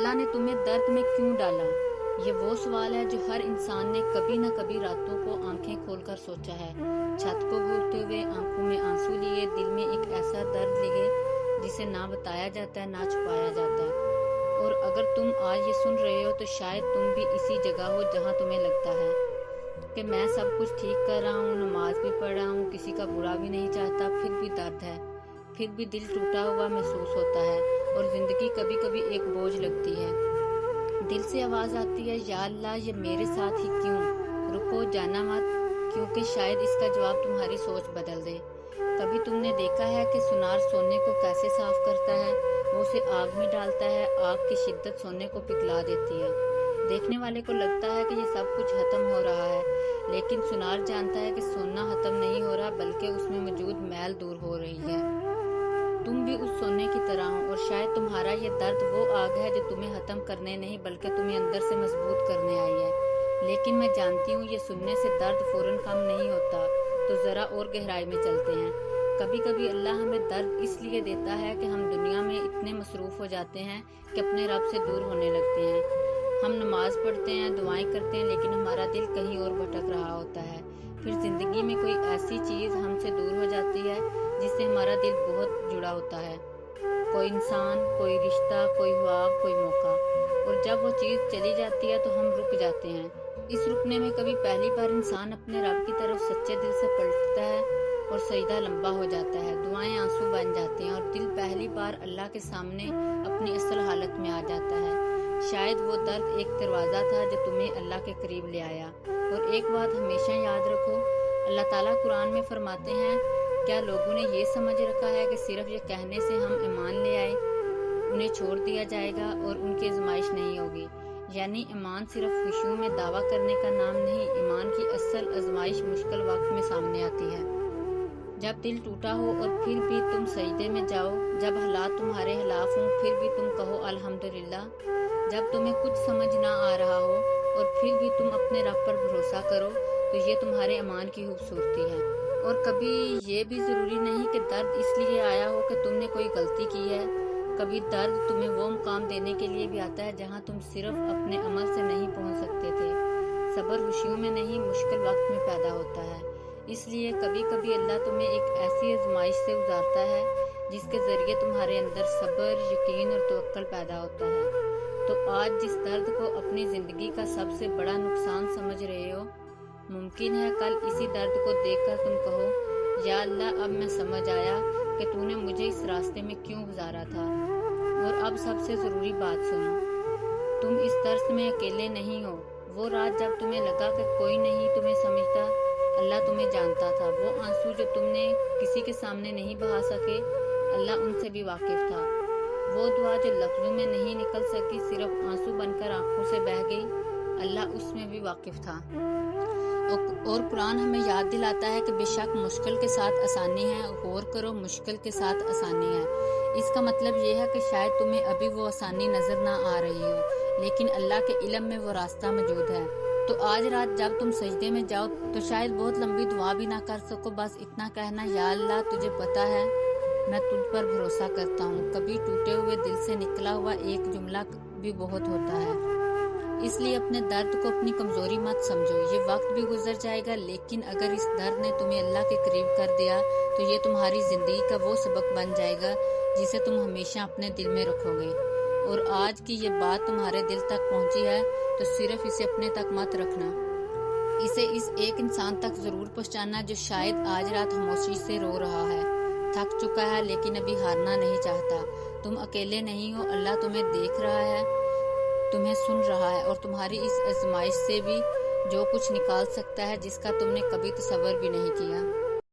अल्लाह ने तुम्हें दर्द में क्यों डाला? ये वो सवाल है जो हर इंसान ने कभी न कभी रातों को आंखें खोलकर सोचा है। छत को घूरते हुए आंखों में आंसू लिए, दिल में एक ऐसा दर्द लिए जिसे ना बताया जाता है ना छुपाया जाता है। और अगर तुम आज ये सुन रहे हो तो शायद तुम भी इसी जगह हो जहाँ तुम्हें लगता है कि मैं सब कुछ ठीक कर रहा हूँ, नमाज भी पढ़ रहा हूँ, किसी का बुरा भी नहीं चाहता, फिर भी दर्द है, फिर भी दिल टूटा हुआ महसूस होता है और जिंदगी कभी कभी एक बोझ लगती है। दिल से आवाज आती है, या अल्लाह ये मेरे साथ ही क्यों? रुको, जाना मत, क्योंकि शायद इसका जवाब तुम्हारी सोच बदल दे। कभी तुमने देखा है कि सुनार सोने को कैसे साफ करता है? वो उसे आग में डालता है, आग की शिद्दत सोने को पिघला देती है। देखने वाले को लगता है कि ये सब कुछ खत्म हो रहा है, लेकिन सुनार जानता है कि सोना खत्म नहीं हो रहा, बल्कि उसमें मौजूद मैल दूर हो रही है। तुम भी उस सोने की तरह हो और शायद तुम्हारा ये दर्द वो आग है जो तुम्हें खत्म करने नहीं बल्कि तुम्हें अंदर से मजबूत करने आई है। लेकिन मैं जानती हूँ ये सुनने से दर्द फौरन कम नहीं होता, तो जरा और गहराई में चलते हैं। कभी कभी अल्लाह हमें दर्द इसलिए देता है कि हम दुनिया में इतने मसरूफ हो जाते हैं कि अपने रब से दूर होने लगते हैं। हम नमाज पढ़ते हैं, दुआएं करते हैं, लेकिन हमारा दिल कहीं और भटक रहा होता है। फिर जिंदगी में कोई ऐसी चीज हमसे दूर हो जाती है जिससे हमारा दिल बहुत जुड़ा होता है। कोई इंसान, कोई रिश्ता, कोई ख्वाब, कोई मौका। और जब वो चीज चली जाती है तो हम रुक जाते हैं। इस रुकने में कभी पहली बार इंसान अपने रब की तरफ सच्चे दिल से पलटता है और सजदा लंबा हो जाता है, दुआएं आंसू बन जाते हैं और दिल पहली बार अल्लाह के सामने अपनी असल हालत में आ जाता है। शायद वो दर्द एक दरवाजा था जो तुम्हें अल्लाह के करीब ले आया। और एक बात हमेशा याद रखो, अल्लाह ताला कुरान में फरमाते हैं, क्या लोगों ने ये समझ रखा है कि सिर्फ ये कहने से हम ईमान ले आए, उन्हें छोड़ दिया जाएगा और उनकी आजमाइश नहीं होगी। यानी ईमान सिर्फ खुशियों में दावा करने का नाम नहीं, ईमान की असल आजमाइश मुश्किल वक्त में सामने आती है। जब दिल टूटा हो और फिर भी तुम सजदे में जाओ, जब हालात तुम्हारे खिलाफ हों फिर भी तुम कहो अल्हम्दुलिल्लाह, जब तुम्हें कुछ समझ ना आ रहा हो और फिर भी तुम अपने रब पर भरोसा करो, तो ये तुम्हारे ईमान की खूबसूरती है। और कभी ये भी जरूरी नहीं कि दर्द इसलिए आया हो कि तुमने कोई गलती की है। कभी दर्द तुम्हें वो मुकाम देने के लिए भी आता है जहाँ तुम सिर्फ अपने अमल से नहीं पहुँच सकते थे। सब्र खुशियों में नहीं, मुश्किल वक्त में पैदा होता है। इसलिए कभी कभी अल्लाह तुम्हें एक ऐसी आजमाइश से गुजारता है जिसके जरिए तुम्हारे अंदर सब्र, यकीन और तवक्कुल पैदा होता है। तो आज जिस दर्द को अपनी जिंदगी का सबसे बड़ा नुकसान समझ रहे हो, मुमकिन है कल इसी दर्द को देखकर तुम कहो, या अल्लाह अब मैं समझ आया कि तूने मुझे इस रास्ते में क्यों गुजारा था। और अब सबसे जरूरी बात सुनो, तुम इस दर्द में अकेले नहीं हो। वो रात जब तुम्हें लगा कि कोई नहीं तुम्हें समझता, अल्लाह तुम्हें जानता था। वो आंसू जो तुमने किसी के सामने नहीं बहा सके, अल्लाह उनसे भी वाकिफ था। वो दुआ जो लफ्जों में नहीं निकल सकी, सिर्फ आंसू बनकर आंखों से बह गई, अल्लाह उसमें भी वाकिफ था। और कुरान हमें याद दिलाता है कि बेशक मुश्किल के साथ आसानी है, गौर करो मुश्किल के साथ आसानी है। इसका मतलब ये है कि शायद तुम्हें अभी वो आसानी नजर ना आ रही हो, लेकिन अल्लाह के इल्म में वो रास्ता मौजूद है। तो आज रात जब तुम सजदे में जाओ तो शायद बहुत लंबी दुआ भी ना कर सको, बस इतना कहना, या अल्लाह तुझे पता है मैं तुझ पर भरोसा करता हूँ। कभी टूटे हुए दिल से निकला हुआ एक जुमला भी बहुत होता है। इसलिए अपने दर्द को अपनी कमजोरी मत समझो। ये वक्त भी गुजर जाएगा, लेकिन अगर इस दर्द ने तुम्हें अल्लाह के करीब कर दिया तो ये तुम्हारी जिंदगी का वो सबक बन जाएगा जिसे तुम हमेशा अपने दिल में रखोगे। और आज की ये बात तुम्हारे दिल तक पहुंची है तो सिर्फ इसे अपने तक मत रखना, इसे इस एक इंसान तक जरूर पहुंचाना जो शायद आज रात खामोशी से रो रहा है, थक चुका है लेकिन अभी हारना नहीं चाहता। तुम अकेले नहीं हो, अल्लाह तुम्हें देख रहा है, तुम्हें सुन रहा है और तुम्हारी इस आजमाइश से भी जो कुछ निकाल सकता है जिसका तुमने कभी तसव्वुर भी नहीं किया।